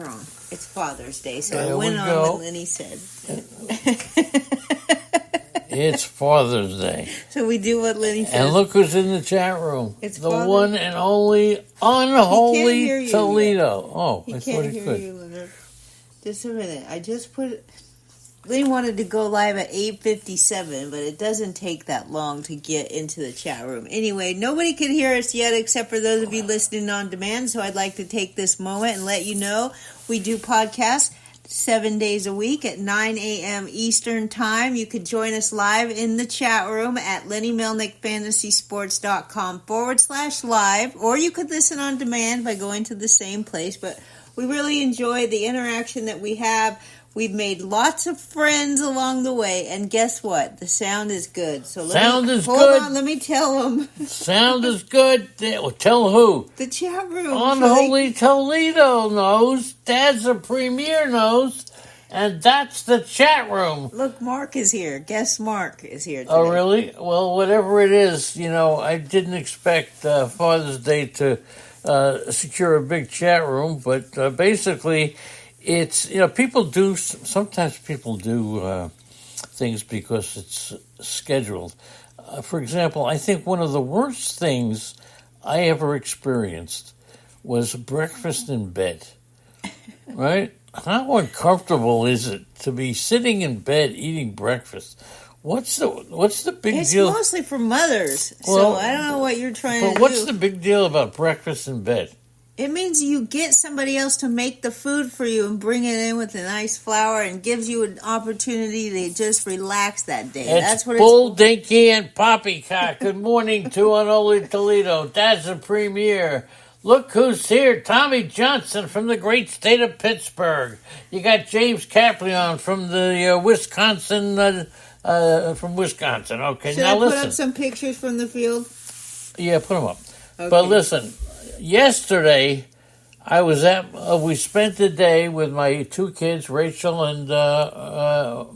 wrong. It's Father's Day, so There I went we on go. what Lenny said. It's Father's Day. So we do what Lenny says. And look who's in the chat room. It's the Father. One and only He unholy can't hear you Toledo. yet. Oh, He I can't thought he hear could. you, Leonard. Just a minute. I just put... Lenny wanted to go live at 8:57, but it doesn't take that long to get into the chat room. Anyway, nobody can hear us yet except for those of you listening on demand, so I'd like to take this moment and let you know we do podcasts 7 days a week at 9 a.m. Eastern Time. You could join us live in the chat room at LennyMelnickFantasySports.com/live, or you could listen on demand by going to the same place, but we really enjoy the interaction that we have. We've made lots of friends along the way, and guess what? The sound is good. So Sound is hold good. on, let me tell them. Sound is good. Well, tell who? The chat room. Unholy Toledo knows. Dad's a premier knows. And that's the chat room. Look, Mark is here. Guest Mark is here today. Oh, really? Well, whatever it is, I didn't expect Father's Day to secure a big chat room, but basically... It's, sometimes people do things because it's scheduled. For example, I think one of the worst things I ever experienced was breakfast in bed, right? How uncomfortable is it to be sitting in bed eating breakfast? What's the big deal? It's mostly for mothers, so I don't know what you're trying to do. But what's the big deal about breakfast in bed? It means you get somebody else to make the food for you and bring it in with a nice flour and gives you an opportunity to just relax that day. That's what Bull, Dinky, and Poppycock. Good morning to Unholy Toledo. That's a premier. Look who's here. Tommy Johnson from the great state of Pittsburgh. You got James Caplion from the Wisconsin. From Wisconsin. Okay, Should now I put listen. up some pictures from the field? Yeah, put them up. Okay. But listen. Yesterday, we spent the day with my two kids, Rachel and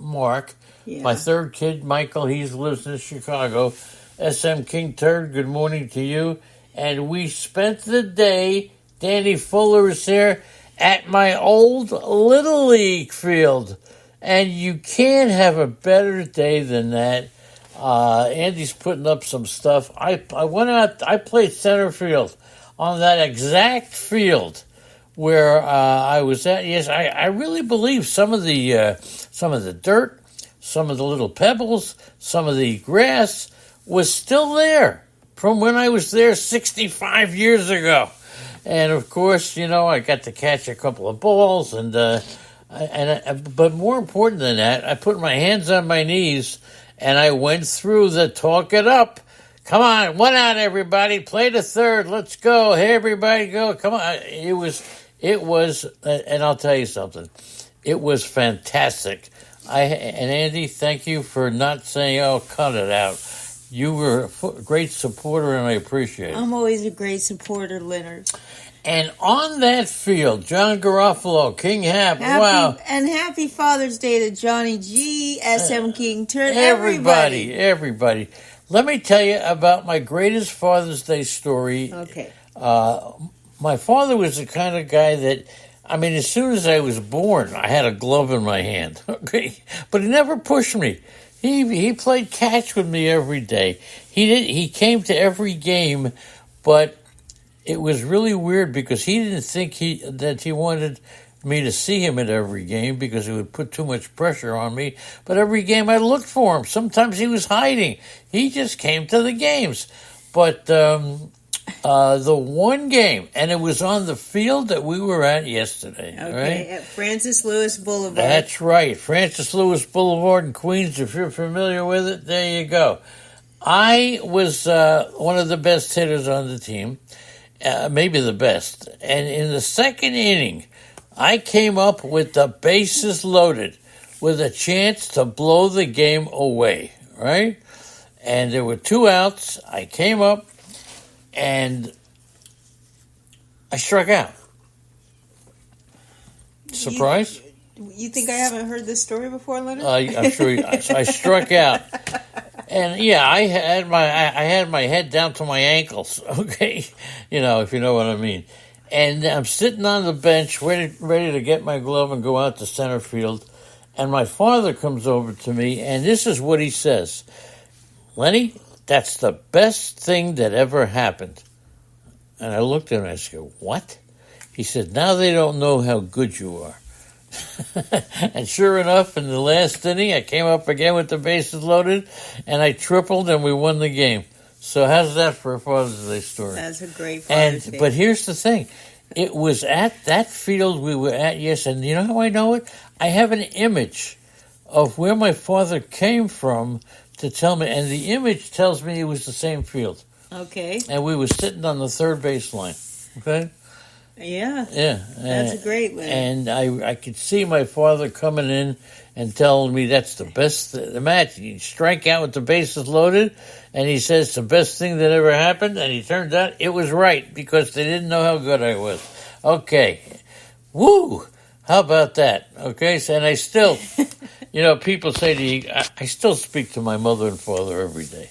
Mark. Yeah. My third kid, Michael, he lives in Chicago. SM King Turd, good morning to you. And we spent the day, Danny Fuller is here, at my old Little League field. And you can't have a better day than that. Andy's putting up some stuff. I went out, I played center field. On that exact field where I was at, yes, I really believe some of the dirt, some of the little pebbles, some of the grass was still there from when I was there 65 years ago. And of course, I got to catch a couple of balls, but more important than that, I put my hands on my knees and I went through the talk it up. Come on, one out, everybody. Play the third. Let's go. Hey, everybody, go. Come on. It was, and I'll tell you something. It was fantastic. And Andy, thank you for not saying, "Oh, cut it out." You were a great supporter, and I appreciate it. I'm always a great supporter, Leonard. And on that field, John Garofalo, King Hap, wow. And happy Father's Day to Johnny G, SM King Turd, everybody. Let me tell you about my greatest Father's Day story. Okay. My father was the kind of guy that, as soon as I was born, I had a glove in my hand. Okay, but he never pushed me. He played catch with me every day. He came to every game, but it was really weird because he didn't think that he wanted me to see him at every game because it would put too much pressure on me. But every game I looked for him. Sometimes he was hiding. He just came to the games. But the one game, and it was on the field that we were at yesterday. Okay, right? At Francis Lewis Boulevard. That's right. Francis Lewis Boulevard in Queens. If you're familiar with it, there you go. I was one of the best hitters on the team, maybe the best. And in the second inning, I came up with the bases loaded with a chance to blow the game away, right? And there were 2 outs. I came up and I struck out. Surprise? You think I haven't heard this story before, Leonard? I'm sure. I struck out. And yeah, I had my head down to my ankles, okay? If you know what I mean. And I'm sitting on the bench ready to get my glove and go out to center field. And my father comes over to me, and this is what he says. Lenny, that's the best thing that ever happened. And I looked at him and I said, what? He said, now they don't know how good you are. And sure enough, in the last inning, I came up again with the bases loaded, and I tripled, and we won the game. So how's that for a Father's Day story? That's a great Father's Day. But here's the thing. It was at that field we were at, yes, and you know how I know it? I have an image of where my father came from to tell me, and the image tells me it was the same field. Okay. And we were sitting on the third base line, okay? Yeah. Yeah. That's a great one. And I could see my father coming in and telling me that's the best the match. You strike out with the bases loaded, and he says the best thing that ever happened, and he turned out it was right because they didn't know how good I was. Okay. Woo! How about that? Okay, so, and I still, people say to you, I still speak to my mother and father every day.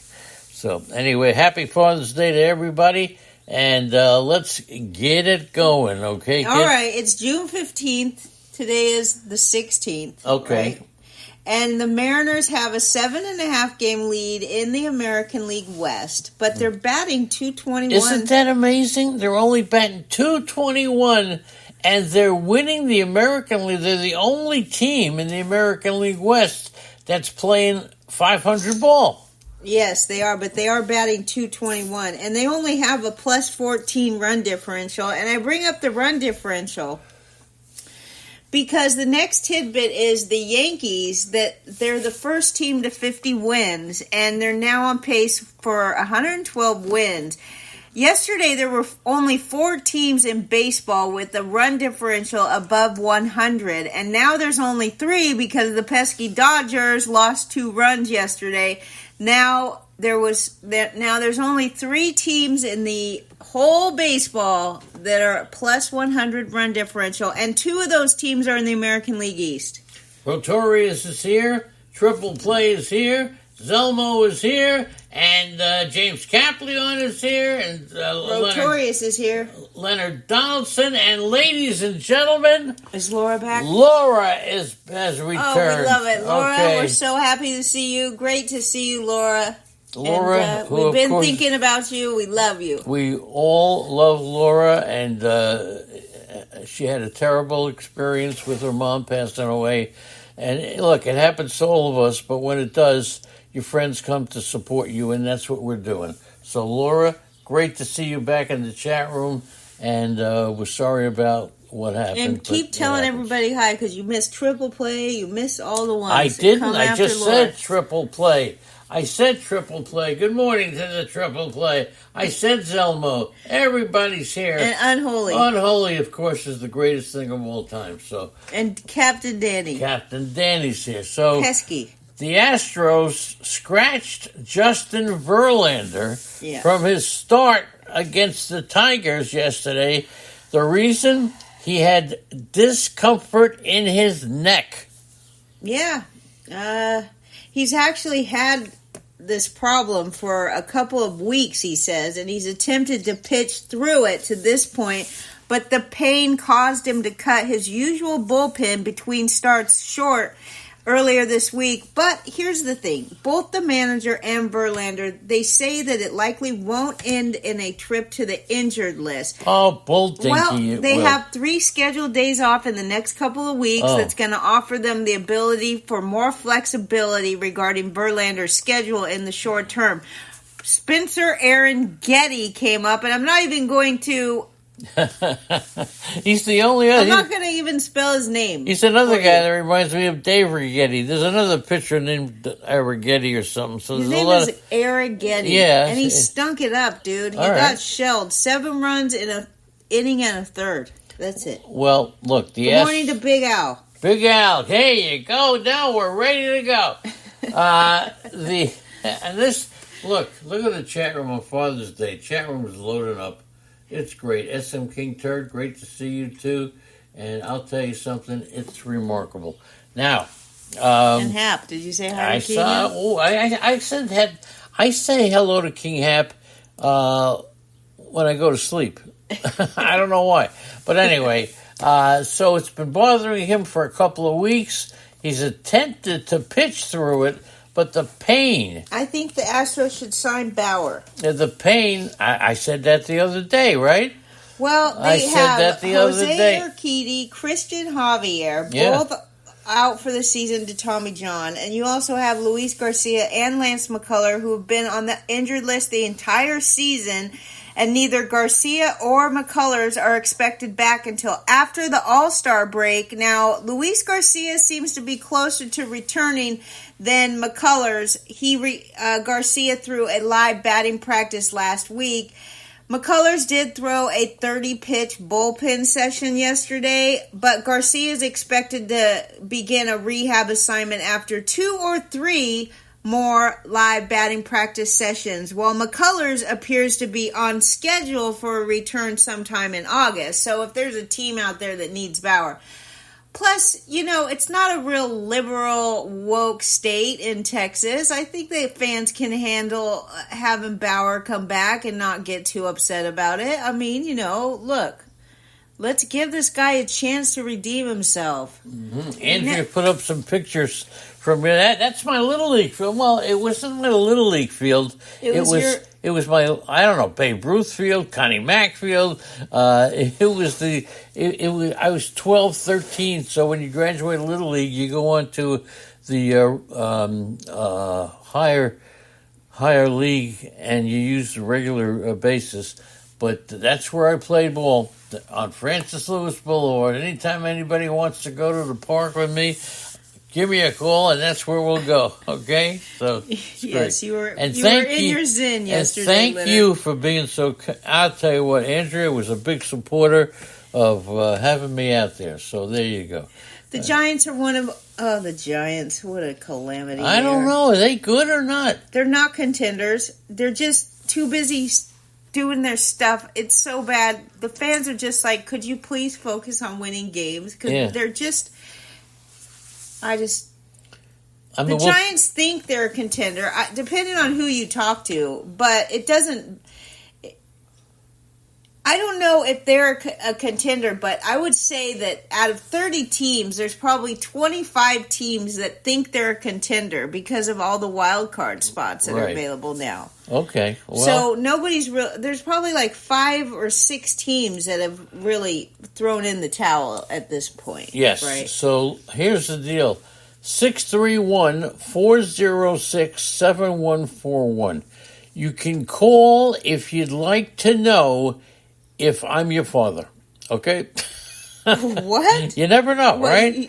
So anyway, happy Father's Day to everybody. And let's get it going, okay? All right, it's June 15th. Today is the 16th. Okay. Right? And the Mariners have a 7.5 game lead in the American League West, but they're batting .221. Isn't that amazing? They're only batting .221, and they're winning the American League. They're the only team in the American League West that's playing .500 ball. Yes, they are, but they are batting .221, and they only have a plus 14 run differential. And I bring up the run differential because the next tidbit is the Yankees, that they're the first team to 50 wins, and they're now on pace for 112 wins. Yesterday, there were only 4 teams in baseball with a run differential above 100, and now there's only 3 because the pesky Dodgers lost 2 runs yesterday. Now there's only 3 teams in the whole baseball that are plus 100 run differential, and 2 of those teams are in the American League East. Rotorius is here, Triple Play is here, Zelmo is here, and James Caplion is here, and Rotorius is here. Leonard Donaldson, and ladies and gentlemen, is Laura back? Laura has returned. Oh, we love it, Laura. Okay. We're so happy to see you. Great to see you, Laura. Laura, and, we've been thinking about you. We love you. We all love Laura, and she had a terrible experience with her mom passing away. And look, it happens to all of us, but when it does, your friends come to support you, and that's what we're doing. So, Laura, great to see you back in the chat room, and we're sorry about what happened. And keep telling everybody hi, because you missed Triple Play, you missed all the ones. I didn't. I just Laura. said Triple Play. I said Triple Play. Good morning to the Triple Play. I said Zelmo. Everybody's here. And Unholy. Unholy, of course, is the greatest thing of all time. So. And Captain Danny. Captain Danny's here. So. Pesky. The Astros scratched Justin Verlander from his start against the Tigers yesterday. The reason? He had discomfort in his neck. Yeah. He's actually had this problem for a couple of weeks, he says, and he's attempted to pitch through it to this point, but the pain caused him to cut his usual bullpen between starts short earlier this week. But here's the thing. Both the manager and Verlander, they say that it likely won't end in a trip to the injured list. Oh, bull dinky. Well, they have 3 scheduled days off in the next couple of weeks. That's going to offer them the ability for more flexibility regarding Verlander's schedule in the short term. Spencer Aaron Getty came up, and I'm not even going to... He's the only other. I'm not going to even spell his name. He's another guy that reminds me of Dave Righetti. There's another pitcher named Righetti or something. So his there's name is Arrighetti. Yeah, and he stunk it up, dude. He got shelled. 7 runs in an inning and a third. That's it. Well, look, Good morning to Big Al. Big Al, there you go. Now we're ready to go. Look at the chat room on Father's Day. Chat room is loading up. It's great. SM King Turd, great to see you too. And I'll tell you something, it's remarkable. Now, and Hap, did you say hi to King Hap? I say hello to King Hap when I go to sleep. I don't know why. But anyway, so it's been bothering him for a couple of weeks. He's attempted to pitch through it, but the pain. I think the Astros should sign Bauer. The pain, I said that the other day, right? Well, I they said have that the other Jose day. Urquidy, Christian Javier, Yeah. both out for the season to Tommy John. And you also have Luis Garcia and Lance McCullers, who have been on the injured list the entire season. And neither Garcia or McCullers are expected back until after the All-Star break. Now, Luis Garcia seems to be closer to returning than McCullers. Garcia threw a live batting practice last week. McCullers did throw a 30-pitch bullpen session yesterday, but Garcia is expected to begin a rehab assignment after 2 or 3 more live batting practice sessions, while McCullers appears to be on schedule for a return sometime in August. So if there's a team out there that needs Bauer. Plus, it's not a real liberal, woke state in Texas. I think that fans can handle having Bauer come back and not get too upset about it. I mean, look, let's give this guy a chance to redeem himself. Mm-hmm. Andrea put up some pictures from that. That's my Little League field. Well, it wasn't my Little League field. It was my, I don't know, Babe Ruth field, Connie Mack field. I was 12, 13. So when you graduate Little League, you go on to the higher league, and you use the regular basis. But that's where I played ball, on Francis Lewis Boulevard. Anytime anybody wants to go to the park with me, give me a call, and that's where we'll go. Okay? So yes, you were in your zen yesterday. And thank you for being so. I'll tell you what, Andrea was a big supporter of having me out there. So there you go. The Giants are one of the Giants. What a calamity! I don't know. Are they good or not? They're not contenders. They're just too busy doing their stuff. It's so bad. The fans are just like, could you please focus on winning games? Because they're just. The Giants think they're a contender, depending on who you talk to, but it doesn't. I don't know if they're a contender, but I would say that out of 30 teams, there's probably 25 teams that think they're a contender because of all the wild card spots that are available now. Okay. Well, so there's probably like 5 or 6 teams that have really thrown in the towel at this point. Yes. Right? So here's the deal. 631-406-7141. You can call if you'd like to know if I'm your father. Okay? What? You never know, right?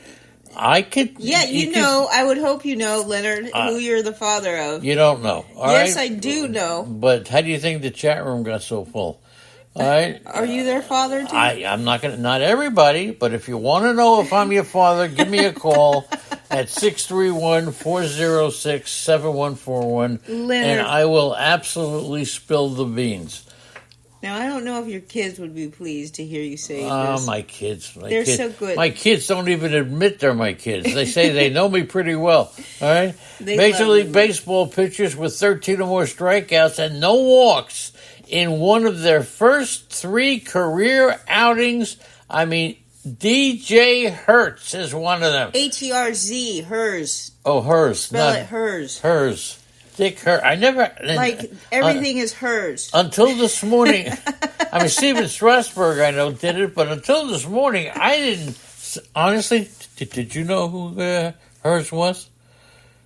I could... Yeah, I would hope you know, Leonard, who you're the father of. You don't know. Yes, I do know. But how do you think the chat room got so full? All right. Are you their father, too? I'm not going to... Not everybody, but if you want to know if I'm your father, give me a call at 631-406-7141. Leonard. And I will absolutely spill the beans. Now, I don't know if your kids would be pleased to hear you say this. Oh, my kids. They're so good. My kids don't even admit they're my kids. They say they know me pretty well. All right? Major League Baseball pitchers with 13 or more strikeouts and no walks in one of their first 3 career outings. I mean, DJ Hertz is one of them. H-E-R-Z, hers. Oh, hers. Spell it hers. Hers. Dick Hertz. I never... Like, everything is hers. Until this morning... I mean, Steven Strasburg, I know, did it, but until this morning, I didn't... Honestly, did you know who hers was?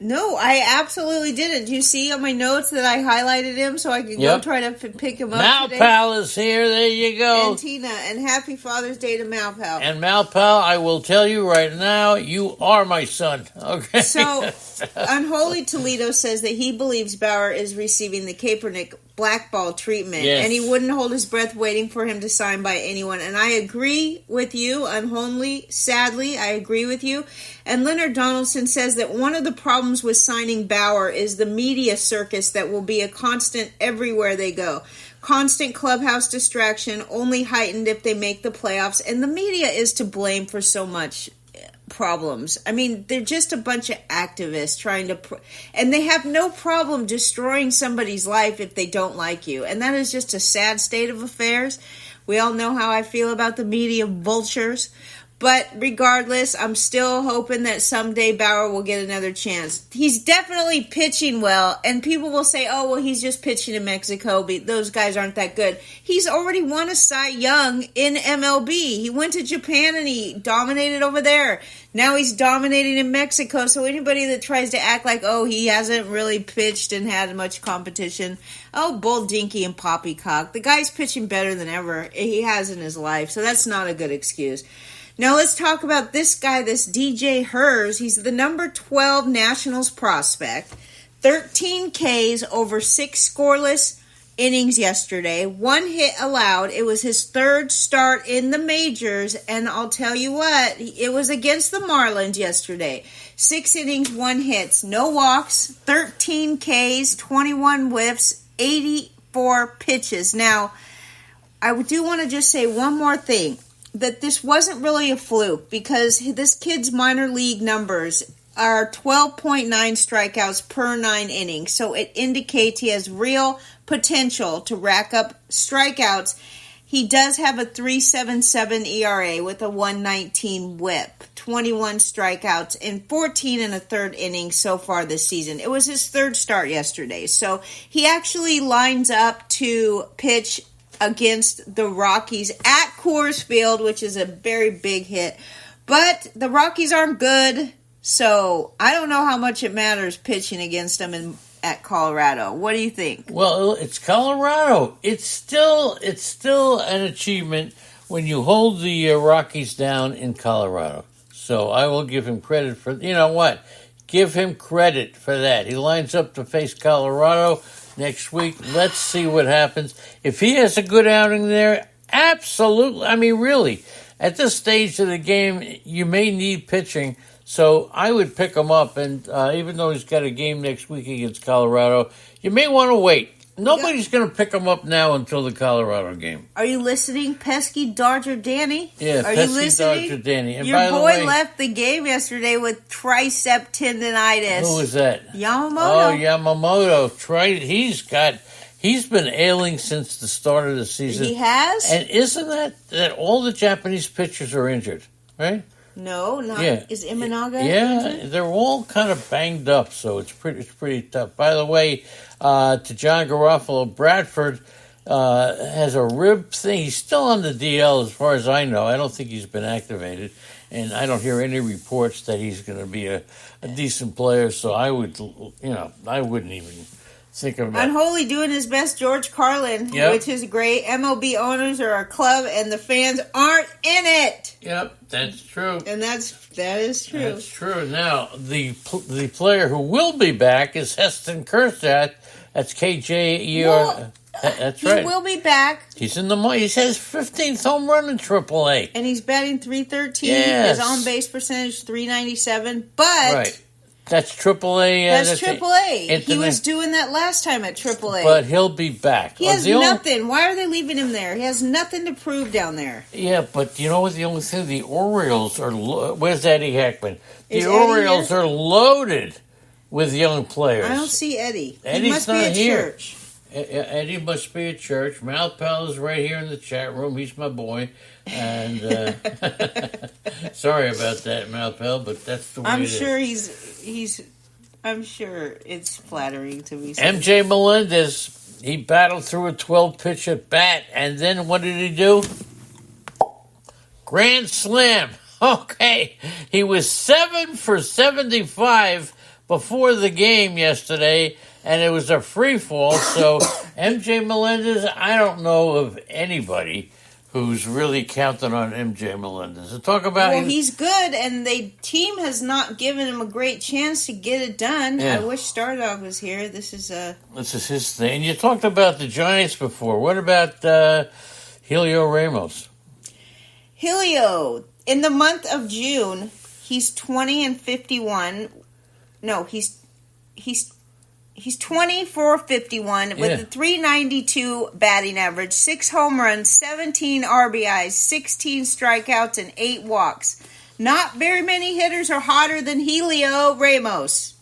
No, I absolutely didn't. Do you see on my notes that I highlighted him so I could go try to pick him up today? Malpal is here. There you go. And Tina. And happy Father's Day to Malpal. And Malpal, I will tell you right now, you are my son. Okay. So, Unholy Toledo says that he believes Bauer is receiving the Kaepernick blackball treatment. Yes. And he wouldn't hold his breath waiting for him to sign by anyone. And I agree with you, Unholy. Sadly, I agree with you. And Leonard Donaldson says that one of the problems with signing Bauer is the media circus that will be a constant everywhere they go. Constant clubhouse distraction, only heightened if they make the playoffs. And the media is to blame for so much problems. I mean, they're just a bunch of activists trying to... and they have no problem destroying somebody's life if they don't like you. And that is just a sad state of affairs. We all know how I feel about the media vultures. But regardless, I'm still hoping that someday Bauer will get another chance. He's definitely pitching well, and people will say, oh, well, he's just pitching in Mexico. But those guys aren't that good. He's already won a Cy Young in MLB. He went to Japan and he dominated over there. Now he's dominating in Mexico. So anybody that tries to act like, oh, he hasn't really pitched and had much competition, oh, bull dinky and poppycock. The guy's pitching better than ever he has in his life. So that's not a good excuse. Now let's talk about this guy, this DJ Hers. He's the number 12 Nationals prospect. 13 Ks over 6 scoreless innings yesterday. 1 hit allowed. It was his third start in the majors. And I'll tell you what, it was against the Marlins yesterday. 6 innings, 1 hit. No walks, 13 Ks, 21 whiffs, 84 pitches. Now, I do want to just say one more thing. That this wasn't really a fluke because this kid's minor league numbers are 12.9 strikeouts per 9 innings. So it indicates he has real potential to rack up strikeouts. He does have a 3.77 ERA with a 1.19 whip, 21 strikeouts, and 14 in a third inning so far this season. It was his third start yesterday. So he actually lines up to pitch against the Rockies at Coors Field, which is a very big hit. But the Rockies aren't good, so I don't know how much it matters pitching against them at Colorado. What do you think? Well, it's Colorado. It's still an achievement when you hold the Rockies down in Colorado. So I will give him credit for, you know what? Give him credit for that. He lines up to face Colorado next week. Let's see what happens. If he has a good outing there, absolutely. I mean, really, at this stage of the game, you may need pitching. So I would pick him up. And even though he's got a game next week against Colorado, you may want to wait. Nobody's going to pick him up now until the Colorado game. Are you listening, pesky Dodger Danny? Yeah, Are pesky you listening? Dodger Danny. And your by boy the way, left the game yesterday with tricep tendonitis. Who was that? Yamamoto. Oh, Yamamoto. He's been ailing since the start of the season. He has? And isn't that all the Japanese pitchers are injured, right? No, not. Yeah. Is Imanaga injured? They're all kind of banged up, so it's pretty tough. By the way, to John Garofalo, Bradford has a rib thing. He's still on the DL as far as I know. I don't think he's been activated, and I don't hear any reports that he's going to be a decent player. So I wouldn't even think of that. Unholy doing his best, George Carlin, which is great. MLB owners are a club, and the fans aren't in it. Yep, that's true. And that is true. That's true. Now, the player who will be back is Heston Kjerstad. That's KJER. That's right. He will be back. He's in the money. He's his 15th home run in AAA. And he's batting .313. Yes. His on-base percentage, .397. But... Right. That's AAA. That's AAA. He was doing that last time at AAA. But he'll be back. He has nothing. Why are they leaving him there? He has nothing to prove down there. Yeah, but you know what? The only thing, the Orioles are... Where's Eddie Heckman? The Orioles are loaded with young players. I don't see Eddie. Eddie's he must not be at here. church. Eddie must be at church. Malpal is right here in the chat room. He's my boy. And sorry about that, Malpal, but that's the way I'm it sure is. I'm sure it's flattering to me. MJ Melendez, he battled through a 12-pitch at bat, and then what did he do? Grand slam. Okay. He was 7 for 75 before the game yesterday, and it was a free fall. So MJ Melendez, I don't know of anybody who's really counting on MJ Melendez. To talk about he's good, and the team has not given him a great chance to get it done. Yeah. I wish Stardog was here. This is his thing. You talked about the Giants before. What about Helio Ramos? Helio, in the month of June, he's 20 and 51. No, he's 20 for 51 with a .392 batting average, 6 home runs, 17 RBIs, 16 strikeouts, and 8 walks. Not very many hitters are hotter than Helio Ramos.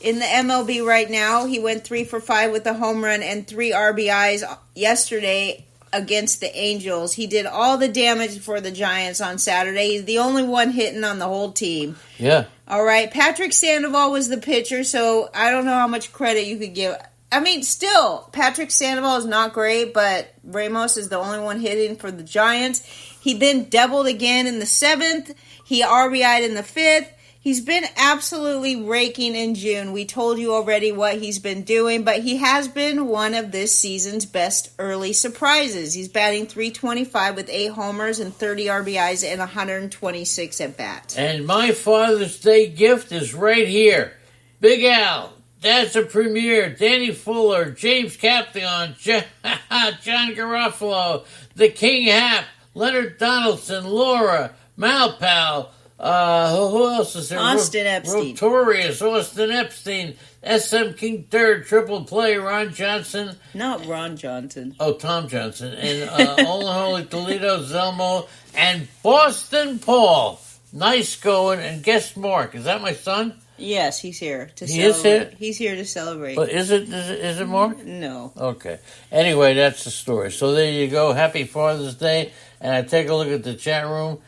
In the MLB right now, he went 3 for 5 with a home run and 3 RBIs yesterday against the Angels. He did all the damage for the Giants on Saturday. He's the only one hitting on the whole team. Yeah. All right. Patrick Sandoval was the pitcher, so I don't know how much credit you could give. I mean, still, Patrick Sandoval is not great, but Ramos is the only one hitting for the Giants. He then doubled again in the 7th. He RBI'd in the 5th. He's been absolutely raking in June. We told you already what he's been doing, but he has been one of this season's best early surprises. He's batting .325 with 8 homers and 30 RBIs and 126 at-bats. And my Father's Day gift is right here. Big Al, Dad's a Premier, Danny Fuller, James Caplion, John Garofalo, The King Hap, Leonard Donaldson, Laura, Malpal, who else is there? Austin Epstein. Rotorius, Austin Epstein, SM King Third, Triple Play, Ron Johnson. Not Ron Johnson. Oh, Tom Johnson. And Olin Holy, Toledo, Zelmo, and Boston Paul. Nice going. And guess Mark. Is that my son? Yes, he's here to he celebrate. Is here? He's here to celebrate. But is it Mark? No. Okay. Anyway, that's the story. So there you go. Happy Father's Day. And I take a look at the chat room.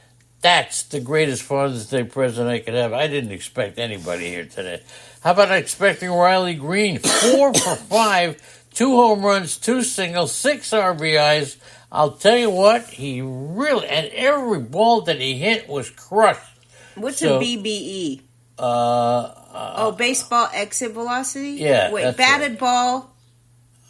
That's the greatest Father's Day present I could have. I didn't expect anybody here today. How about expecting Riley Green? 4 for 5, 2 home runs, 2 singles, 6 RBIs. I'll tell you what, he really, and every ball that he hit was crushed. What's a BBE? Baseball exit velocity? Yeah. Wait, batted ball.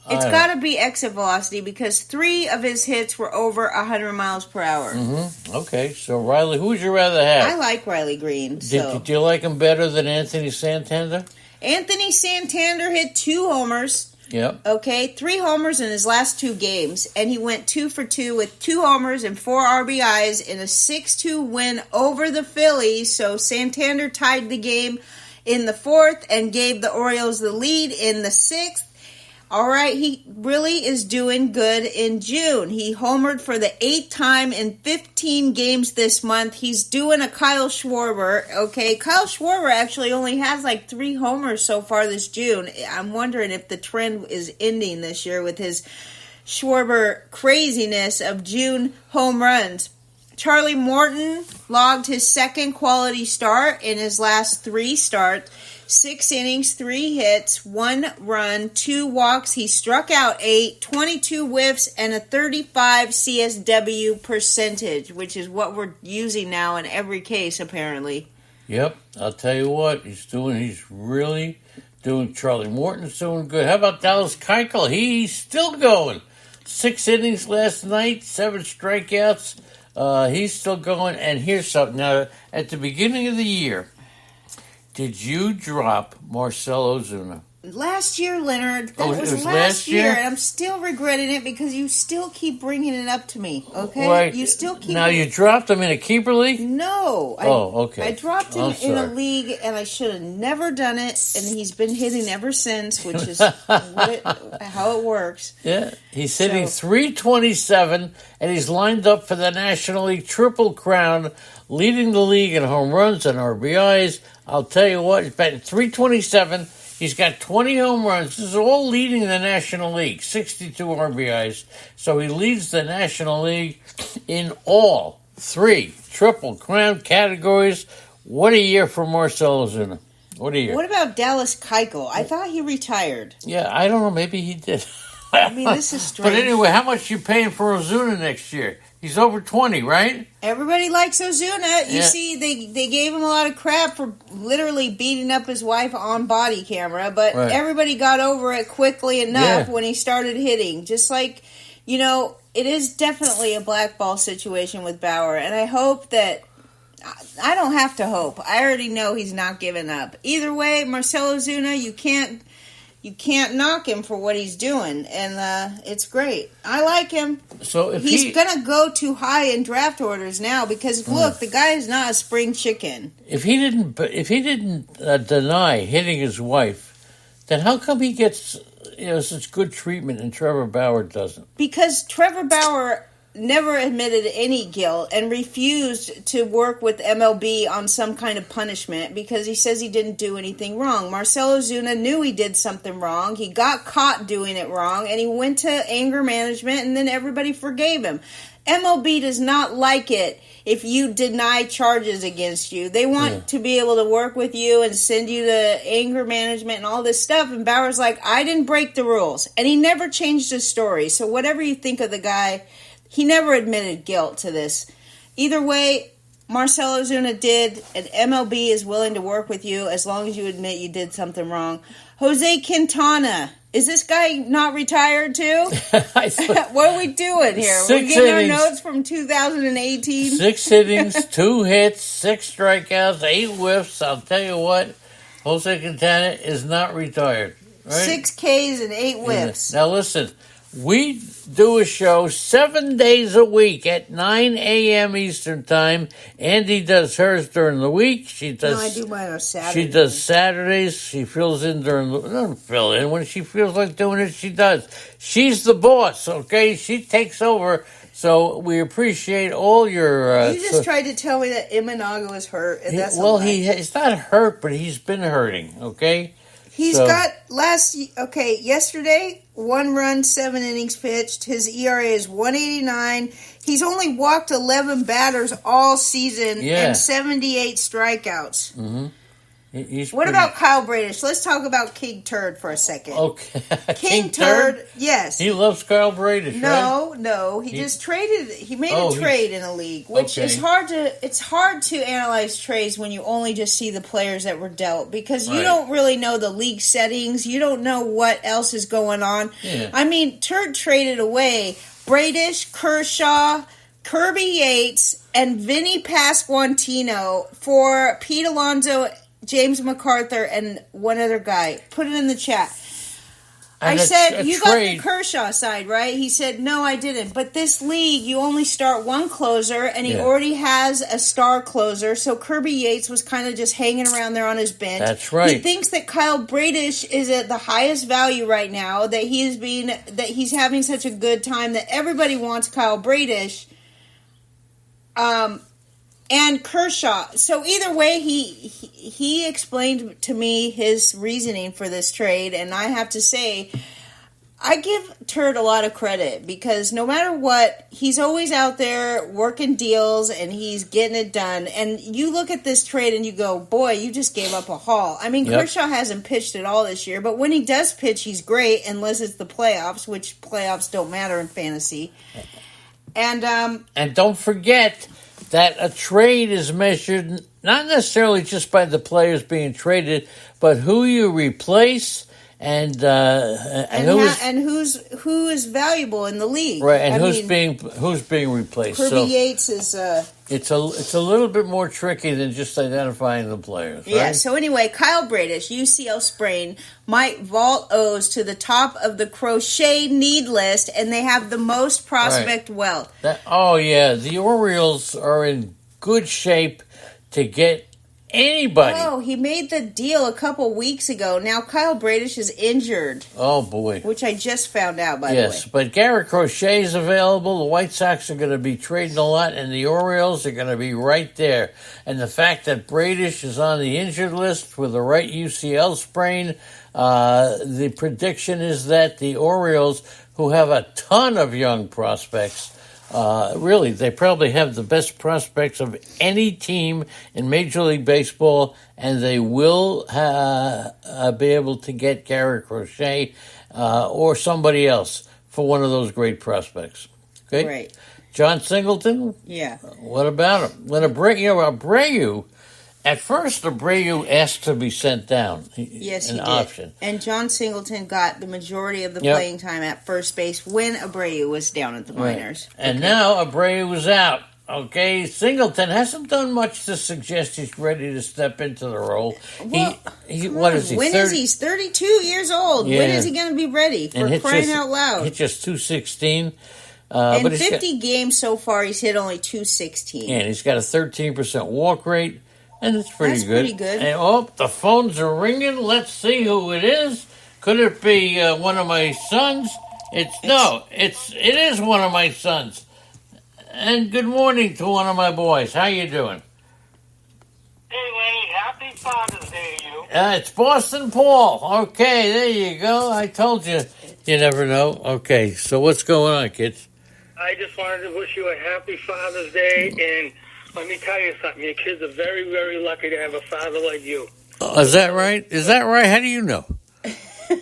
It's got to be exit velocity because 3 of his hits were over 100 miles per hour. Mm-hmm. Okay, so Riley, who would you rather have? I like Riley Green. Do you like him better than Anthony Santander? Anthony Santander hit 2 homers. Yep. Okay, 3 homers in his last 2 games, and he went 2 for 2 with 2 homers and 4 RBIs in a 6-2 win over the Phillies. So Santander tied the game in the 4th and gave the Orioles the lead in the 6th. All right, he really is doing good in June. He homered for the 8th time in 15 games this month. He's doing a Kyle Schwarber. Okay, Kyle Schwarber actually only has like 3 homers so far this June. I'm wondering if the trend is ending this year with his Schwarber craziness of June home runs. Charlie Morton logged his 2nd quality start in his last 3 starts. 6 innings, 3 hits, 1 run, 2 walks. He struck out 8, 22 whiffs, and a 35 CSW percentage, which is what we're using now in every case, apparently. Yep, I'll tell you what, he's really doing, Charlie Morton's doing good. How about Dallas Keuchel? He's still going. 6 innings last night, 7 strikeouts. He's still going, and here's something. Now, at the beginning of the year, did you drop Marcell Ozuna? Last year, Leonard. That was last year? And I'm still regretting it because you still keep bringing it up to me, okay? Right. You still keep... Now, you dropped him in a keeper league? No. Okay. I dropped him in a league, and I should have never done it, and he's been hitting ever since, which is how it works. Yeah. He's hitting .327, and he's lined up for the National League Triple Crown, leading the league in home runs and RBIs. I'll tell you what, he's batting .327. He's got 20 home runs. This is all leading the National League, 62 RBIs. So he leads the National League in all 3 Triple Crown categories. What a year for Marcell Ozuna. What a year. What about Dallas Keuchel? I thought he retired. Yeah, I don't know. Maybe he did. I mean, this is strange. But anyway, how much you paying for Ozuna next year? He's over 20, right? Everybody likes Ozuna. You see, they gave him a lot of crap for literally beating up his wife on body camera, but everybody got over it quickly enough when he started hitting. Just like, it is definitely a blackball situation with Bauer, and I hope that I don't have to hope. I already know he's not giving up. Either way, Marcell Ozuna, you can't knock him for what he's doing, and it's gret. I like him. So if he's gonna go too high in draft orders now because look, the guy is not a spring chicken. If he didn't deny hitting his wife, then how come he gets such good treatment and Trevor Bauer doesn't? Because Trevor Bauer never admitted any guilt and refused to work with MLB on some kind of punishment because he says he didn't do anything wrong. Marcell Ozuna knew he did something wrong. He got caught doing it wrong, and he went to anger management, and then everybody forgave him. MLB does not like it if you deny charges against you. They want to be able to work with you and send you to anger management and all this stuff. And Bauer's like, I didn't break the rules. And he never changed his story. So whatever you think of the guy, he never admitted guilt to this. Either way, Marcell Ozuna did, and MLB is willing to work with you as long as you admit you did something wrong. Jose Quintana. Is this guy not retired too? What are we doing here? We're getting our notes from 2018. 6 innings, 2 hits, 6 strikeouts, 8 whiffs. I'll tell you what, Jose Quintana is not retired. Right? 6 Ks and 8 whiffs. Now listen, we do a show 7 days a week at 9 a.m. Eastern Time. Andy does hers during the week. I do mine on Saturday. She does Saturdays. She fills in doesn't fill in. When she feels like doing it, she does. She's the boss, okay? She takes over. So we appreciate all your... you just tried to tell me that Imanaga was hurt. And he's not hurt, but he's been hurting, okay? He's got yesterday, 1 run, 7 innings pitched. His ERA is 1.89. He's only walked 11 batters all season and 78 strikeouts. Mm-hmm. What about Kyle Bradish? Let's talk about King Turd for a second. Okay. King Turd, yes. He loves Kyle Bradish, right? No. He just traded. He made a trade in a league, which is hard to. It's hard to analyze trades when you only just see the players that were dealt because you don't really know the league settings. You don't know what else is going on. Yeah. I mean, Turd traded away Bradish, Kershaw, Kirby Yates, and Vinny Pasquantino for Pete Alonso, James MacArthur, and one other guy. Put it in the chat. I said, you got the Kershaw side, right? He said, no, I didn't. But this league, you only start one closer, and he already has a star closer. So Kirby Yates was kind of just hanging around there on his bench. That's right. He thinks that Kyle Bradish is at the highest value right now, that he's having such a good time, that everybody wants Kyle Bradish. And Kershaw. So either way, he explained to me his reasoning for this trade, and I have to say, I give Turd a lot of credit because no matter what, he's always out there working deals and he's getting it done. And you look at this trade and you go, boy, you just gave up a haul. I mean, Kershaw hasn't pitched at all this year, but when he does pitch, he's great unless it's the playoffs, which playoffs don't matter in fantasy. And don't forget that a trade is measured not necessarily just by the players being traded, but who you replace and who is valuable in the league, right? And who's being replaced. Kirby Yates is. It's a little bit more tricky than just identifying the players, right? Yeah. So anyway, Kyle Bradish, UCL sprain, might vault O's to the top of the crochet need list, and they have the most prospect wealth. The Orioles are in good shape to get anybody. Oh, he made the deal a couple weeks ago. Now Kyle Bradish is injured. Oh, boy. Which I just found out, by the way. Yes, but Garrett Crochet is available. The White Sox are going to be trading a lot, and the Orioles are going to be right there. And the fact that Bradish is on the injured list with a right UCL sprain, the prediction is that the Orioles, who have a ton of young prospects, really, they probably have the best prospects of any team in Major League Baseball, and they will be able to get Garrett Crochet or somebody else for one of those great prospects. Okay, great. John Singleton. Yeah. What about him? When Abreu. At first, Abreu asked to be sent down. Yes, he did. Option. And John Singleton got the majority of the playing time at first base when Abreu was down at the minors. Right. And now Abreu was out. Okay, Singleton hasn't done much to suggest he's ready to step into the role. Well, what is he? He's 32 years old. Yeah. When is he going to be ready? For crying out loud. Hit just 216. In 50 games so far, he's hit only 216. And he's got a 13% walk rate. And it's pretty good. Pretty good. And, the phones are ringing. Let's see who it is. Could it be one of my sons? It is one of my sons. And good morning to one of my boys. How you doing? Hey, Lenny, happy Father's Day to you. It's Boston Paul. Okay, there you go. I told you. You never know. Okay, so what's going on, kids? I just wanted to wish you a happy Father's Day, and let me tell you something. Your kids are very, very lucky to have a father like you. Is that right? Is that right? How do you know? Because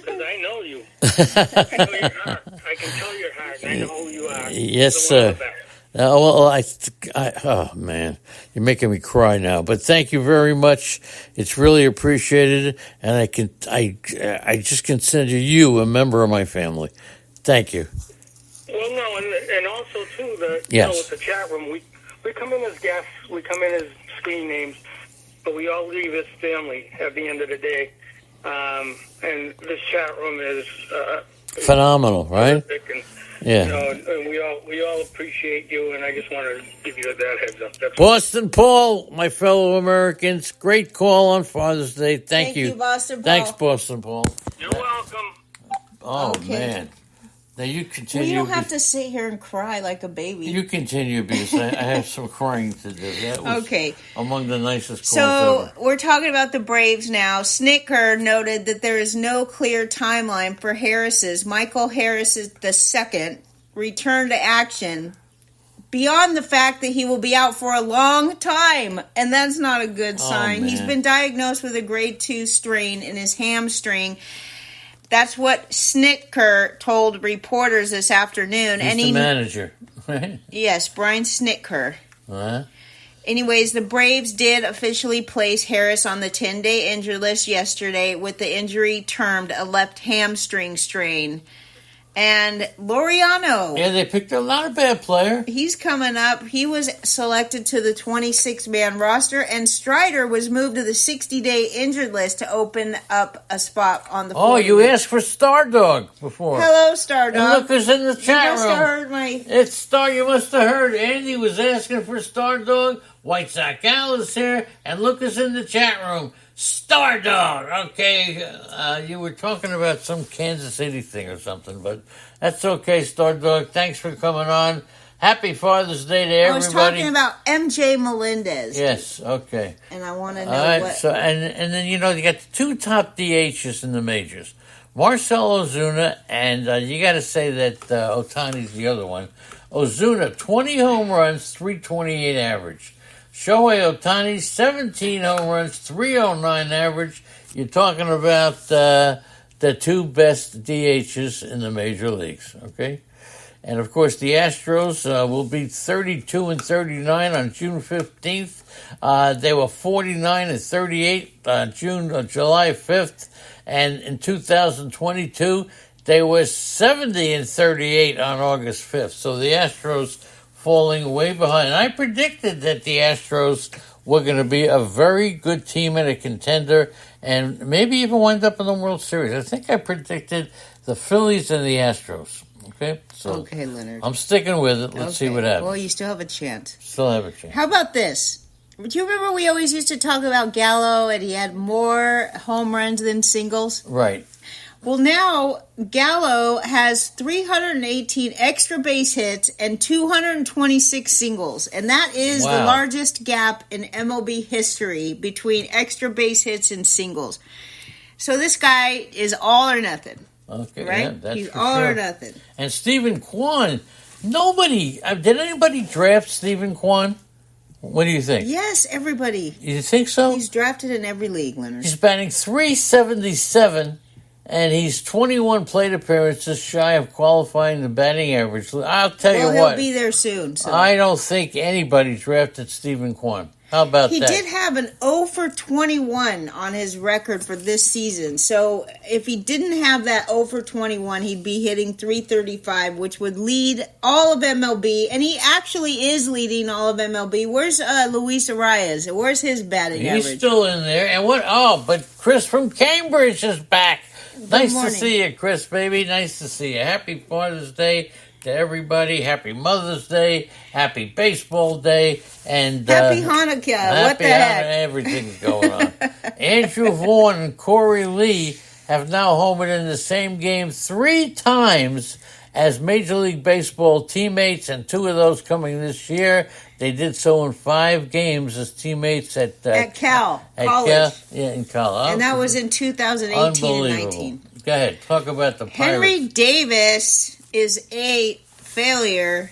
I know you. I know your heart. I can tell your heart, and I know who you are. Yes, sir. Well, oh man, you're making me cry now. But thank you very much. It's really appreciated, and I just consider you a member of my family. Thank you. Well, no, and also too, yes. With the chat room, we come in as guests, we come in as screen names, but we all leave as family at the end of the day. And this chat room is phenomenal, right? Yeah. And we all appreciate you, and I just wanted to give you that heads up. That's Boston Paul, my fellow Americans, great call on Father's Day. Thank you, Boston Paul. Thanks, Boston Paul. You're welcome. Oh, okay. Man. Now you continue. Well, you don't have to sit here and cry like a baby. You continue, because I have some crying to do. That was okay. Among the nicest calls So ever. We're talking about the Braves now. Snitker noted that there is no clear timeline for Harris's Michael Harris II return to action, beyond the fact that he will be out for a long time, and that's not a good sign. He's been diagnosed with a grade 2 strain in his hamstring. That's what Snitker told reporters this afternoon. He's the manager, right? Yes, Brian Snitker. Uh-huh. Anyways, the Braves did officially place Harris on the 10-day injured list yesterday with the injury termed a left hamstring strain. And Laureano. Yeah, they picked a lot of bad player. He's coming up. He was selected to the 26-man roster, and Strider was moved to the 60-day injured list to open up a spot on the 40. Oh, you asked for Stardog before. Hello, Stardog. And look who's in the chat room. You must have heard my... It's Star. You must have heard. Andy was asking for Stardog. White Sox Gal is here. And look who's in the chat room. Stardog. Okay, you were talking about some Kansas City thing or something, but that's okay, Stardog. Thanks for coming on. Happy Father's Day to everybody. I was talking about MJ Melendez. Yes, okay. And I want to know what... So, and then, you got the two top DHs in the majors. Marcell Ozuna, and you got to say that Ohtani's the other one. Ozuna, 20 home runs, 328 average. Shohei Ohtani, 17 home runs, 309 average. You're talking about the two best DHs in the major leagues, okay? And, of course, the Astros will be 32-39 on June 15th. They were 49-38 on July 5th. And in 2022, they were 70-38 on August 5th. So the Astros falling way behind. And I predicted that the Astros were going to be a very good team and a contender and maybe even wind up in the World Series. I think I predicted the Phillies and the Astros. Okay? So okay, Leonard. I'm sticking with it. Let's see what happens. Well, you still have a chance. Still have a chance. How about this? Do you remember we always used to talk about Gallo and he had more home runs than singles? Right. Well, now Gallo has 318 extra base hits and 226 singles, and that is the largest gap in MLB history between extra base hits and singles. So this guy is all or nothing. Okay, right? Yeah, that's He's for all sure. or nothing. And Stephen Kwan, nobody, did anybody draft Stephen Kwan? What do you think? Yes, everybody. You think so? He's drafted in every league, Leonard. He's batting .377, and he's 21 plate appearances shy of qualifying the batting average. I'll tell you what. Well, he'll be there soon. So. I don't think anybody drafted Stephen Kwan. How about that? He did have an 0 for 21 on his record for this season. So if he didn't have that 0 for 21, he'd be hitting .335, which would lead all of MLB. And he actually is leading all of MLB. Where's Luis Arias? Where's his batting average? He's still in there. And what? Oh, but Chris from Cambridge is back. Nice to see you, Chris, baby. Nice to see you. Happy Father's Day to everybody. Happy Mother's Day. Happy Baseball Day. And Happy Hanukkah. What the heck? Everything's going on. Andrew Vaughn and Corey Lee have now homered in the same game 3 times as Major League Baseball teammates, and 2 of those coming this year. They did so in 5 games as teammates at Cal College. In college. And that was in 2018 and 19. Go ahead. Talk about the Pirates. Henry Davis is a failure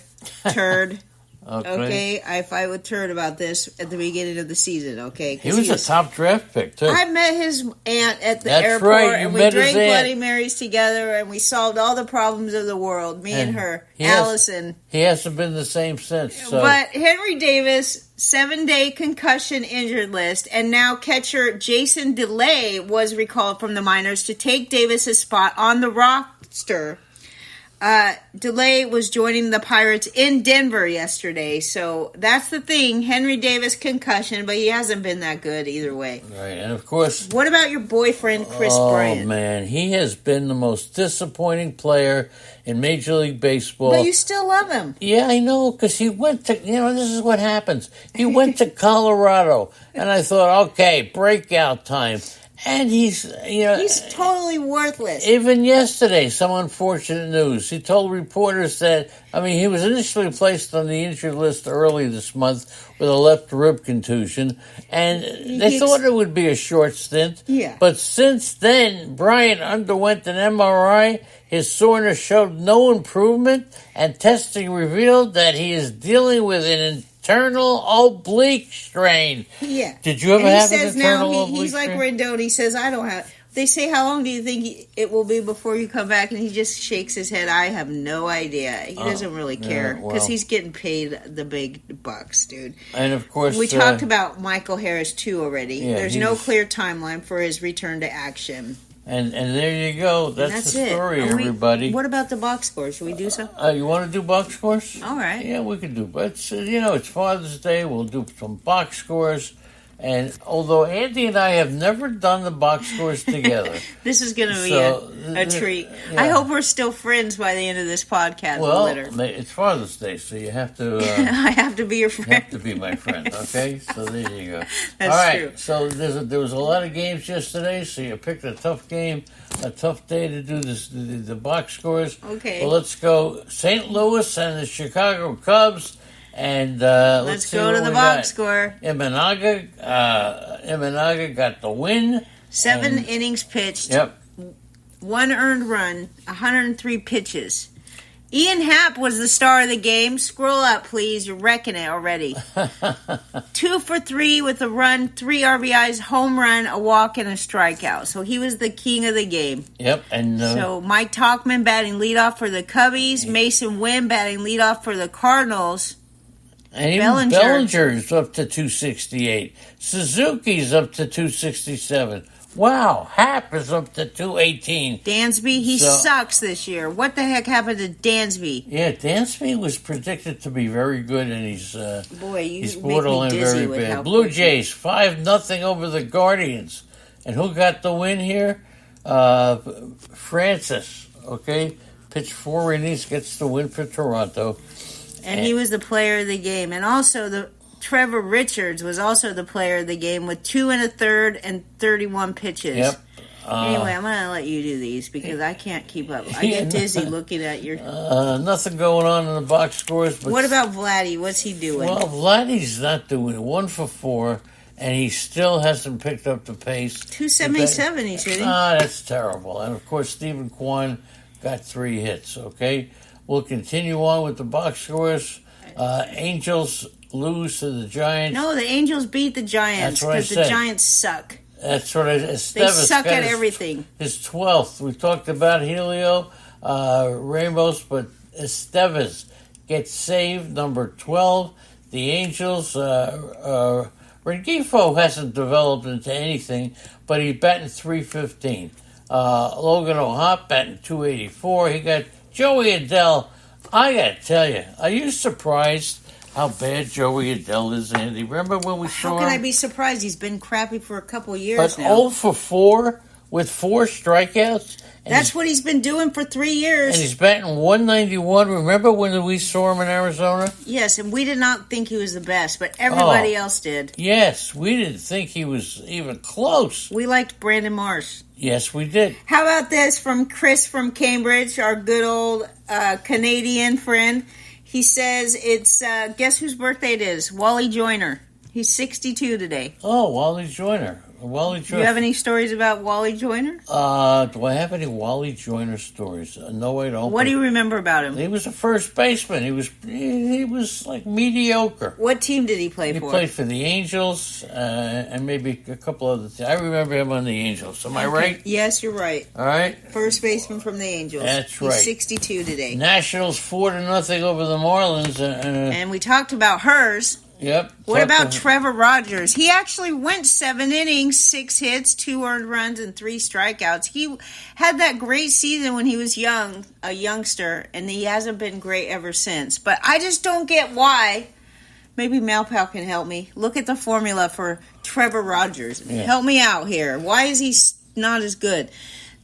turd. Okay, I fight with Turd about this at the beginning of the season. Okay, he was a top draft pick too. I met his aunt at the airport, right. and we drank Bloody Marys together, and we solved all the problems of the world. Me and her, Allison. He hasn't been the same since. So. But Henry Davis, 7-day concussion injured list, and now catcher Jason DeLay was recalled from the minors to take Davis's spot on the roster. DeLay was joining the Pirates in Denver yesterday, so that's the thing. Henry Davis concussion, but he hasn't been that good either way. Right, and of course... What about your boyfriend, Chris Bryant? Oh, man, he has been the most disappointing player in Major League Baseball. But you still love him. Yeah, I know, because he went to... this is what happens. He went to Colorado, and I thought, okay, breakout time. And he's totally worthless. Even yesterday, some unfortunate news. He told reporters that, he was initially placed on the injured list early this month with a left rib contusion, and they thought it would be a short stint. Yeah. But since then, Bryant underwent an MRI. His soreness showed no improvement, and testing revealed that he is dealing with an internal oblique strain. Yeah. Did you ever have an internal oblique strain? He's like Rendon. He says, I don't have... They say, how long do you think it will be before you come back? And he just shakes his head. I have no idea. He doesn't really care because he's getting paid the big bucks, dude. And, of course... We talked about Michael Harris, too, already. Yeah, There's no clear timeline for his return to action. And there you go. That's the story, everybody. What about the box scores? Should we do some? You want to do box scores? All right. Yeah, we can do. But it's Father's Day. We'll do some box scores. And although Andy and I have never done the box scores together, this is going to be a treat. Yeah. I hope we're still friends by the end of this podcast. Well, it's Father's Day, so you have to. I have to be your friend. You have to be my friend, okay? So there you go. That's all right. True. So there was a lot of games yesterday. So you picked a tough game, a tough day to do the box scores. Okay. Well, let's go. St. Louis and the Chicago Cubs. And let's go to the box score. Imanaga got the win. 7 innings pitched. Yep. 1 earned run. 103 pitches. Ian Happ was the star of the game. Scroll up, please. You're wrecking it already. 2 for 3 with a run, 3 RBIs, home run, a walk, and a strikeout. So he was the king of the game. Yep. And so Mike Tauchman batting leadoff for the Cubbies. Mason Wynn batting leadoff for the Cardinals. And even Bellinger's up to 268. Suzuki's up to 267. Wow, Happ is up to 218. Dansby, he sucks this year. What the heck happened to Dansby? Yeah, Dansby was predicted to be very good, and he's he's borderline very bad. Blue Jays 5-0 over the Guardians, and who got the win here? Francis. Okay, pitched 4 innings, gets the win for Toronto. And he was the player of the game. And also, Trevor Richards was also the player of the game with 2 1/3 and 31 pitches. Yep. Anyway, I'm going to let you do these because I can't keep up. I get dizzy looking at your... Nothing going on in the box scores. But what about Vladdy? What's he doing? Well, Vladdy's not doing 1 for 4, and he still hasn't picked up the pace. 277 he's hitting. That's terrible. And, of course, Stephen Kwan got 3 hits, okay? We'll continue on with the box scores. Angels lose to the Giants. No, the Angels beat the Giants because the Giants suck. That's what they suck at everything. His 12th. We talked about Helio Ramos, but Estevez gets saved, number 12. The Angels, Rengifo hasn't developed into anything, but he's batting .315. Logan O'Hoppe batting .284. He got Joey Adele. I got to tell you, are you surprised how bad Joey Adele is, Andy? Remember when we saw him? How can I be surprised? He's been crappy for a couple years now. 0 for 4 with 4 strikeouts. That's what he's been doing for 3 years. And he's batting .191. Remember when we saw him in Arizona? Yes, and we did not think he was the best, but everybody else did. Yes, we didn't think he was even close. We liked Brandon Marsh. Yes, we did. How about this from Chris from Cambridge, our good old Canadian friend? He says it's, guess whose birthday it is? Wally Joyner. He's 62 today. Oh, Wally Joyner. Do you have any stories about Wally Joyner? Do I have any Wally Joyner stories? No, I don't. What do you remember about him? He was a first baseman. He was like mediocre. What team did he play for? He played for the Angels and maybe a couple other teams. I remember him on the Angels. Am I right? Yes, you're right. All right. First baseman from the Angels. That's right. He's 62 today. Nationals 4-0 over the Marlins. And we talked about hers. Yep. What about Trevor Rogers? He actually went 7 innings, 6 hits, 2 earned runs, and 3 strikeouts. He had that great season when he was young, a youngster, and he hasn't been great ever since. But I just don't get why. Maybe Malpal can help me. Look at the formula for Trevor Rogers. Yeah. Help me out here. Why is he not as good?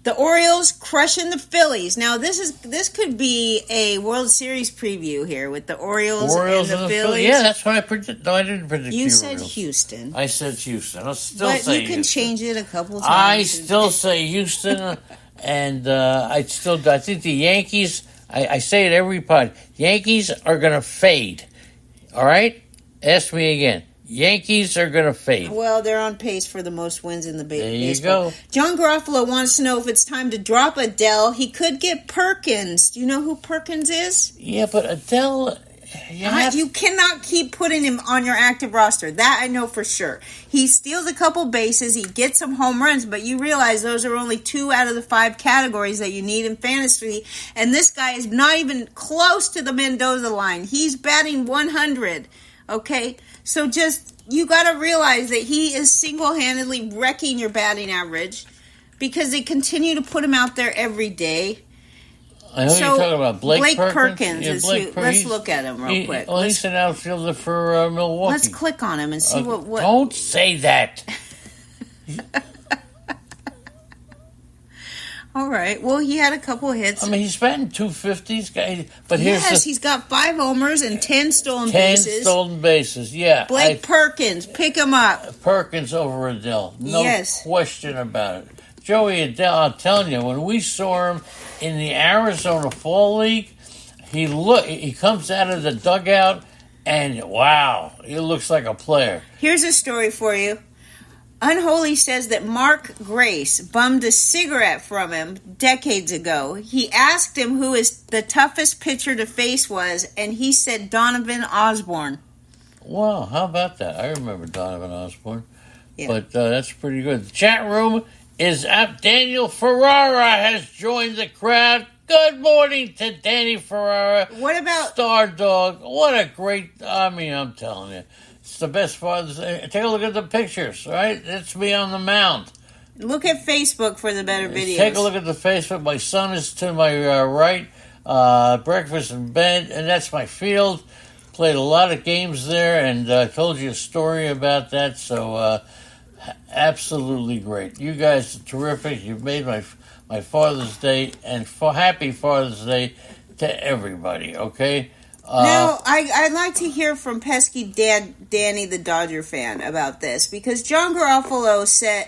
The Orioles crushing the Phillies. Now this could be a World Series preview here with the Orioles and the Phillies. Yeah, that's what I predicted. No, I didn't predict you the said Orioles. Houston. I said Houston. I'll still but say you can Houston. change it a couple times. I still say Houston, and I think the Yankees. I say it every pod. Yankees are going to fade. All right, ask me again. Yankees are going to fade. Well, they're on pace for the most wins in the baseball. There you go. John Garofalo wants to know if it's time to drop Adele. He could get Perkins. Do you know who Perkins is? Yeah, but Adele... You cannot keep putting him on your active roster. That I know for sure. He steals a couple bases. He gets some home runs, but you realize those are only 2 out of the 5 categories that you need in fantasy. And this guy is not even close to the Mendoza line. He's batting 100. Okay? So you got to realize that he is single-handedly wrecking your batting average because they continue to put him out there every day. I know you're talking about Blake Perkins. Yeah, Let's look at him real quick. Well, he's an outfielder for Milwaukee. Let's click on him and see what... Don't say that. All right. Well, he had a couple hits. I mean, he's batting 250s, but he's got 5 homers and 10 stolen 10 bases. 10 stolen bases, yeah. Blake Perkins, pick him up. Perkins over Adele. No question about it. Joey Adele, I'm telling you, when we saw him in the Arizona Fall League, he comes out of the dugout, and wow, he looks like a player. Here's a story for you. Unholy says that Mark Grace bummed a cigarette from him decades ago. He asked him who the toughest pitcher to face was, and he said Donovan Osborne. Wow, how about that? I remember Donovan Osborne. Yeah. But that's pretty good. The chat room is up. Daniel Ferrara has joined the crowd. Good morning to Danny Ferrara. What about Star Dog? What a great... I mean, I'm telling you. It's the best Father's Day. Take a look at the pictures, right? That's me on the mound. Look at Facebook for the better videos. Take a look at the Facebook. My son is to my right. Breakfast in bed, and that's my field. Played a lot of games there, and told you a story about that. So, absolutely great. You guys are terrific. You've made my Father's Day, and happy Father's Day to everybody, okay? Now, I'd like to hear from pesky Danny, the Dodger fan, about this, because John Garofalo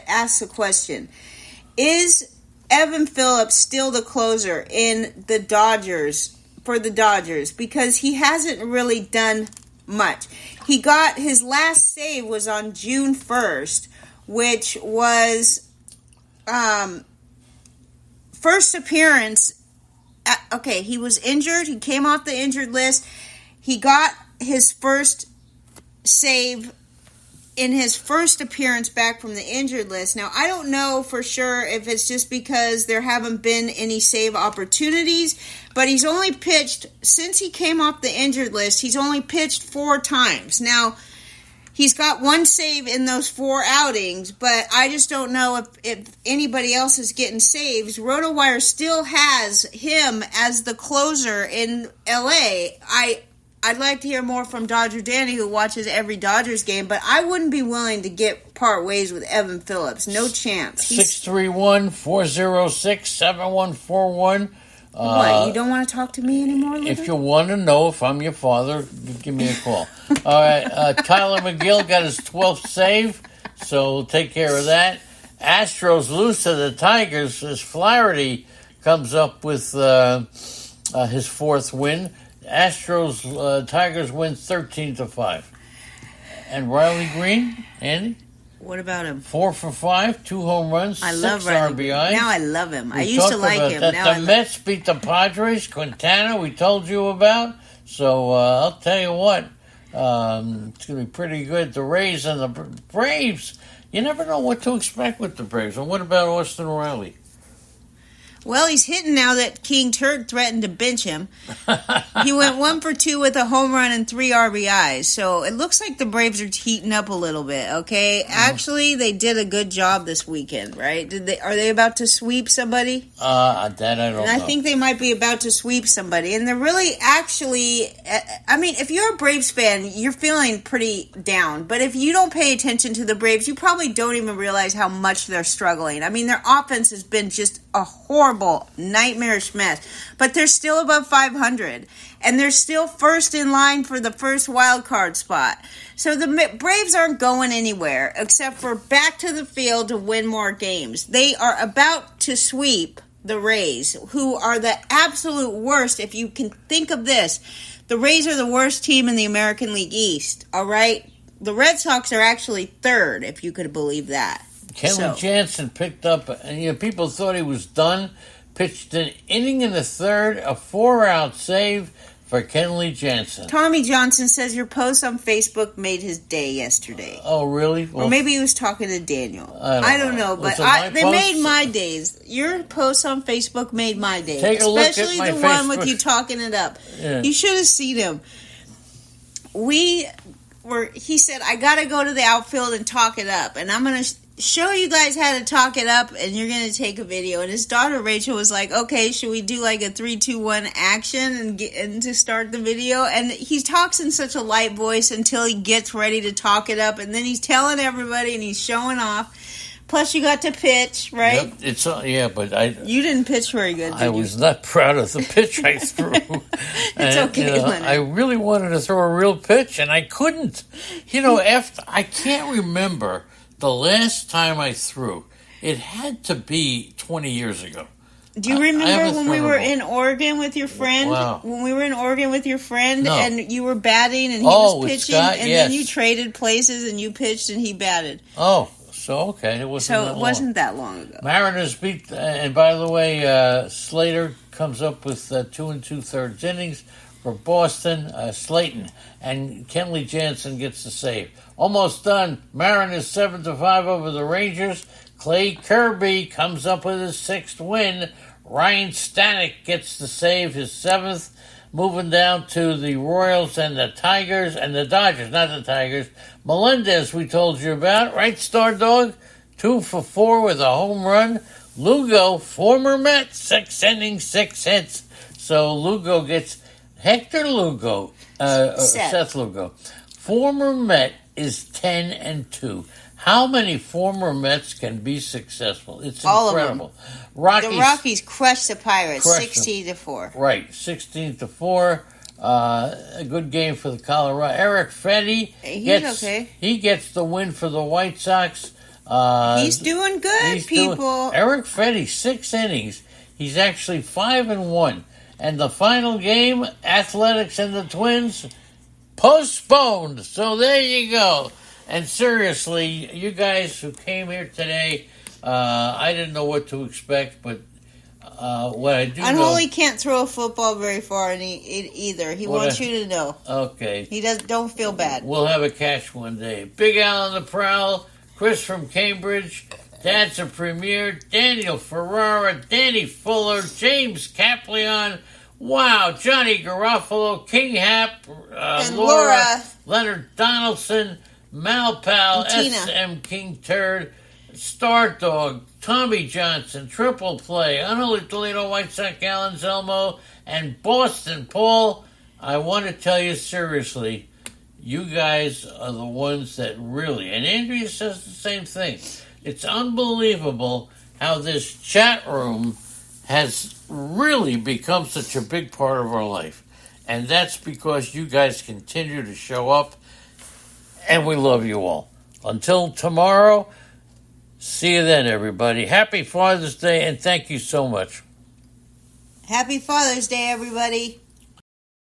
asks a question. Is Evan Phillips still the closer in the Dodgers, for the Dodgers? Because he hasn't really done much. He got his last save was on June 1st, which was first appearance. Okay, he was injured. He came off the injured list. He got his first save in his first appearance back from the injured list. Now, I don't know for sure if it's just because there haven't been any save opportunities, but he's only pitched, since he came off the injured list, he's only pitched 4 times. Now, he's got 1 save in those 4 outings, but I just don't know if anybody else is getting saves. RotoWire still has him as the closer in L.A. I'd like to hear more from Dodger Danny, who watches every Dodgers game, but I wouldn't be willing to part ways with Evan Phillips. No chance. 631-406-7141. What, you don't want to talk to me anymore, Libby? If you want to know if I'm your father, give me a call. All right, Tyler McGill got his 12th save, so we'll take care of that. Astros lose to the Tigers as Flaherty comes up with his 4th win. Tigers win 13-5. And Riley Green, Andy? What about him? 4 for 5, 2 home runs, I 6 love Riley. RBIs. Now I love him. I used to like him. Now the Mets beat the Padres. Quintana, we told you about. So I'll tell you what, it's going to be pretty good. The Rays and the Braves, you never know what to expect with the Braves. And what about Austin Riley? Well, he's hitting now that King Turd threatened to bench him. He went 1 for 2 with a home run and 3 RBIs. So it looks like the Braves are heating up a little bit, okay? Actually, they did a good job this weekend, right? Are they about to sweep somebody? That I don't know. I think they might be about to sweep somebody. And they're really actually, I mean, if you're a Braves fan, you're feeling pretty down. But if you don't pay attention to the Braves, you probably don't even realize how much they're struggling. I mean, their offense has been just a horrible, nightmarish mess. But they're still above 500. And they're still first in line for the first wild card spot. So the Braves aren't going anywhere except for back to the field to win more games. They are about to sweep the Rays, who are the absolute worst. If you can think of this, the Rays are the worst team in the American League East, all right? The Red Sox are actually 3rd, if you could believe that. Kenley Jansen picked up, and people thought he was done. Pitched an inning in the 3rd, a 4-out save for Kenley Jansen. Tommy Johnson says your post on Facebook made his day yesterday. Oh, really? Well, or maybe he was talking to Daniel. I don't know, but they made my days. Your post on Facebook made my day. Take a look at my Especially the Facebook. one with you talking it up. Yeah. You should have seen him. He said, I got to go to the outfield and talk it up. And I'm going to show you guys how to talk it up, and you're going to take a video. And his daughter Rachel was like, okay, should we do like a 3, 2, 1 action and to start the video? And he talks in such a light voice until he gets ready to talk it up, and then he's telling everybody and he's showing off. Plus you got to pitch, right? Yep, but you didn't pitch very good, did I was not proud of the pitch I threw. It's okay, Leonard. I really wanted to throw a real pitch, and I couldn't. I can't remember the last time I threw. It had to be 20 years ago. Do you remember when we were in Oregon with your friend? Wow. When we were in Oregon with your friend, No. and you were batting and he was pitching, Scott, and yes. then you traded places and you pitched and he batted. Oh, so okay, it wasn't that long ago. Mariners beat, and by the way, Slater comes up with 2 2/3 innings for Boston. Slayton and Kenley Jansen gets the save. Almost done. Mariners 7-5 over the Rangers. Clay Kirby comes up with his 6th win. Ryan Stanek gets the save, his 7th. Moving down to the Royals and the Tigers and the Dodgers, not the Tigers. Melendez, we told you about, right, Star Dog? 2 for 4 with a home run. Lugo, former Met, 6 innings, 6 hits. So Lugo gets Hector Lugo, Seth Lugo. Former Met is 10-2. How many former Mets can be successful? It's incredible. The Rockies crushed the Pirates 16-4. Right, 16-4. A good game for the Colorado. Eric Fetty he gets the win for the White Sox. He's doing good, people. Eric Fetty, 6 innings. He's actually 5-1. And the final game, Athletics and the Twins, postponed. So there you go. And seriously, you guys who came here today, I didn't know what to expect, but what I do know... Unholy can't throw a football very far either. He wants you to know. Okay. Don't feel bad. We'll have a catch one day. Big Al on the prowl, Chris from Cambridge, Dad's a Premier, Daniel Ferrara, Danny Fuller, James Caplion, wow, Johnny Garofalo, King Hap, Laura, Leonard Donaldson, Malpal, SM King Turd, Star Dog, Tommy Johnson, Triple Play, Unholy Toledo, White Sox, Alan Zelmo, and Boston Paul. I want to tell you seriously, you guys are the ones that really, and Andrea says the same thing. It's unbelievable how this chat room has really become such a big part of our life. And that's because you guys continue to show up, and we love you all. Until tomorrow, see you then, everybody. Happy Father's Day, and thank you so much. Happy Father's Day, everybody.